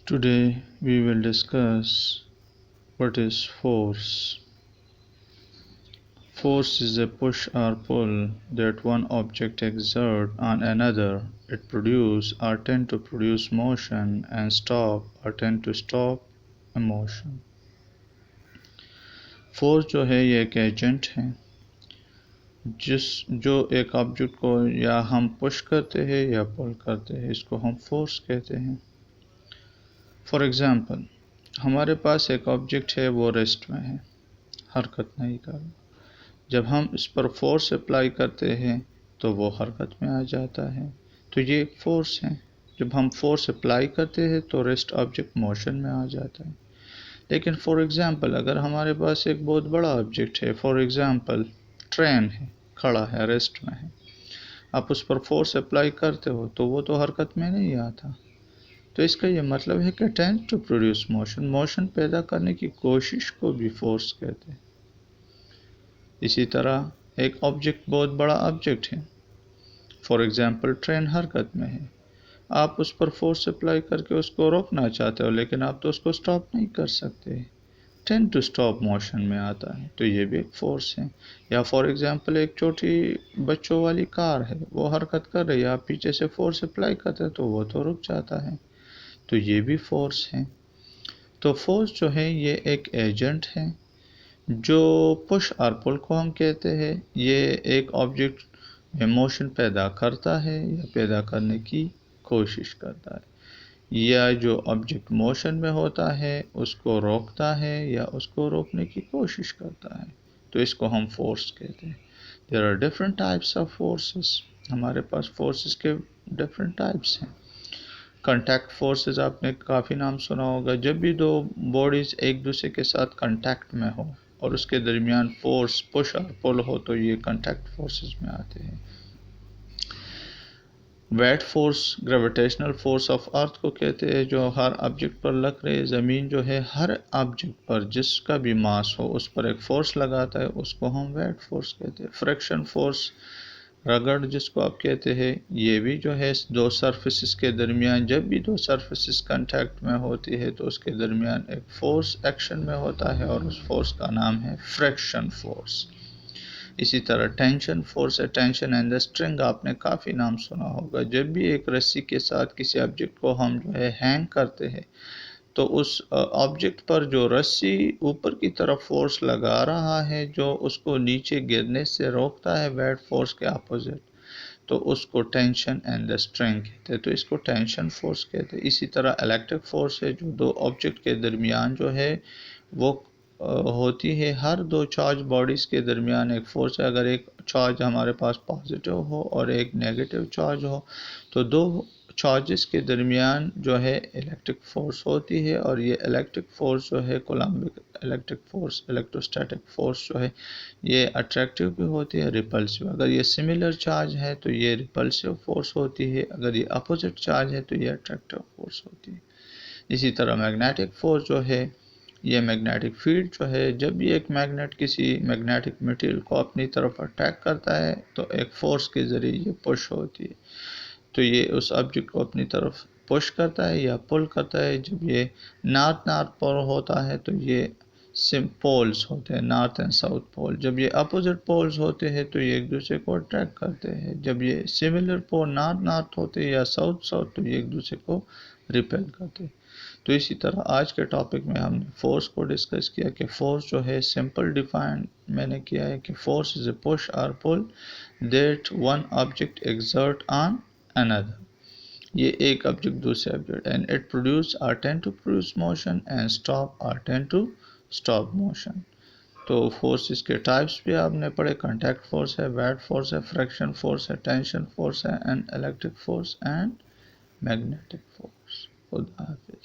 Today we will discuss what is force. Force is a push or pull that one object exerts on another. It produces or tend to produce motion and stop or tend to stop a motion. Force जो है ये एक agent है जो एक object को या हम पुश करते हैं या पुल करते हैं, इसको हम फोर्स कहते हैं। फॉर एग्ज़ाम्पल, हमारे पास एक ऑब्जेक्ट है, वो रेस्ट में है, हरकत नहीं कर रहा। जब हम इस पर फोर्स अप्लाई करते हैं तो वो हरकत में आ जाता है, तो ये एक फोर्स है। जब हम फोर्स अप्लाई करते हैं तो रेस्ट ऑब्जेक्ट मोशन में आ जाता है। लेकिन फॉर एग्ज़ाम्पल, अगर हमारे पास एक बहुत बड़ा ऑब्जेक्ट है, फॉर एग्ज़ाम्पल ट्रेन है, खड़ा है, रेस्ट में है, आप उस पर फोर्स अप्लाई करते हो तो वो तो हरकत में नहीं आता। तो इसका ये मतलब है कि tend to produce motion, motion पैदा करने की कोशिश को भी फोर्स कहते हैं। इसी तरह एक ऑब्जेक्ट बहुत बड़ा ऑब्जेक्ट है, फॉर एग्ज़ाम्पल ट्रेन हरकत में है, आप उस पर फोर्स अप्लाई करके उसको रोकना चाहते हो, लेकिन आप तो उसको स्टॉप नहीं कर सकते, टेंड टू स्टॉप मोशन में आता है, तो ये भी एक फोर्स है। या फॉर एग्ज़ाम्पल एक छोटी बच्चों वाली कार है, वो हरकत कर रही है, आप पीछे से फोर्स अप्लाई करते हैं तो वो तो रुक जाता है, तो ये भी फोर्स है। तो फोर्स जो है ये एक एजेंट है जो पुश और पुल को हम कहते हैं। ये एक ऑब्जेक्ट में मोशन पैदा करता है या पैदा करने की कोशिश करता है, या जो ऑब्जेक्ट मोशन में होता है उसको रोकता है या उसको रोकने की कोशिश करता है, तो इसको हम फोर्स कहते हैं। There are different types of forces. हमारे पास फोर्सेस के डिफरेंट टाइप्स हैं। कंटैक्ट फोर्सेस आपने काफ़ी नाम सुना होगा। जब भी दो बॉडीज़ एक दूसरे के साथ कंटैक्ट में हो और उसके दरमियान फोर्स पुश और पुल हो तो ये कंटैक्ट फोर्सेस में आते हैं। Weight force gravitational force of earth को कहते हैं, जो हर ऑब्जेक्ट पर लग रहे। ज़मीन जो है हर ऑब्जेक्ट पर जिसका भी मास हो उस पर एक फोर्स लगाता है, उसको हम वेट फोर्स कहते हैं। फ्रिक्शन फोर्स, रगड़ जिसको आप कहते हैं, ये भी जो है दो सरफेसिस के दरमियान, जब भी दो सरफेसिस कांटेक्ट में होती है तो उसके दरमियान एक फोर्स एक्शन में होता है और उस फोर्स का नाम है फ्रिक्शन फोर्स। इसी तरह टेंशन फोर्स है। टेंशन एंड द स्ट्रिंग आपने काफ़ी नाम सुना होगा। जब भी एक रस्सी के साथ किसी ऑब्जेक्ट को हम जो है हैंग करते हैं तो उस ऑब्जेक्ट पर जो रस्सी ऊपर की तरफ फोर्स लगा रहा है, जो उसको नीचे गिरने से रोकता है वेट फोर्स के अपोजिट, तो उसको टेंशन एंड द स्ट्रिंग कहते हैं, तो इसको टेंशन फोर्स कहते हैं। इसी तरह इलेक्ट्रिक फोर्स है, जो दो ऑब्जेक्ट के दरमियान जो है वो होती है। हर दो चार्ज बॉडीज़ के दरमियान एक फोर्स है। अगर एक चार्ज हमारे पास पॉजिटिव हो और एक नेगेटिव चार्ज हो तो दो चार्जेस के दरमियान जो है इलेक्ट्रिक फोर्स होती है, और ये इलेक्ट्रिक फोर्स जो है coulombic electric force, electrostatic force जो है ये अट्रैक्टिव भी होती है, रिपल्सिव। अगर ये सिमिलर चार्ज है तो ये रिपल्सिव फोर्स होती है, अगर ये अपोजिट चार्ज है तो ये अट्रैक्टिव फोर्स होती है। इसी तरह मैग्नेटिक फोर्स जो है, ये मैग्नेटिक फील्ड जो है, जब भी एक मैग्नेट किसी मैग्नेटिक मटेरियल को अपनी तरफ अटैक करता है तो एक फोर्स के ज़रिए ये पुश होती है, तो ये उस ऑब्जेक्ट को अपनी तरफ पुश करता है या पुल करता है। जब ये नॉर्थ नॉर्थ पोल होता है तो ये सिम पोल्स होते हैं, नॉर्थ एंड साउथ पोल। जब ये अपोजिट पोल्स होते हैं तो ये एक दूसरे को अट्रैक्ट करते हैं। जब ये सिमिलर पोल नॉर्थ नॉर्थ होते हैं या साउथ साउथ तो ये एक दूसरे को रिपेल करते हैं। तो इसी तरह आज के टॉपिक में हमने फोर्स को डिस्कस किया कि फोर्स जो है सिंपल डिफाइन मैंने किया है कि फोर्स इज ए पुश और pull that one object exert on another। ये एक ऑब्जेक्ट दूसरे ऑब्जेक्ट, एंड इट प्रोड्यूस और tend to produce motion and stop और टेंड टू स्टॉप मोशन। तो फोर्सेस के टाइप्स भी आपने पढ़े। कांटेक्ट फोर्स है, वेट फोर्स है, फ्रिक्शन फोर्स है, टेंशन फोर्स है, and electric force and magnetic force. खुदा हाफिज।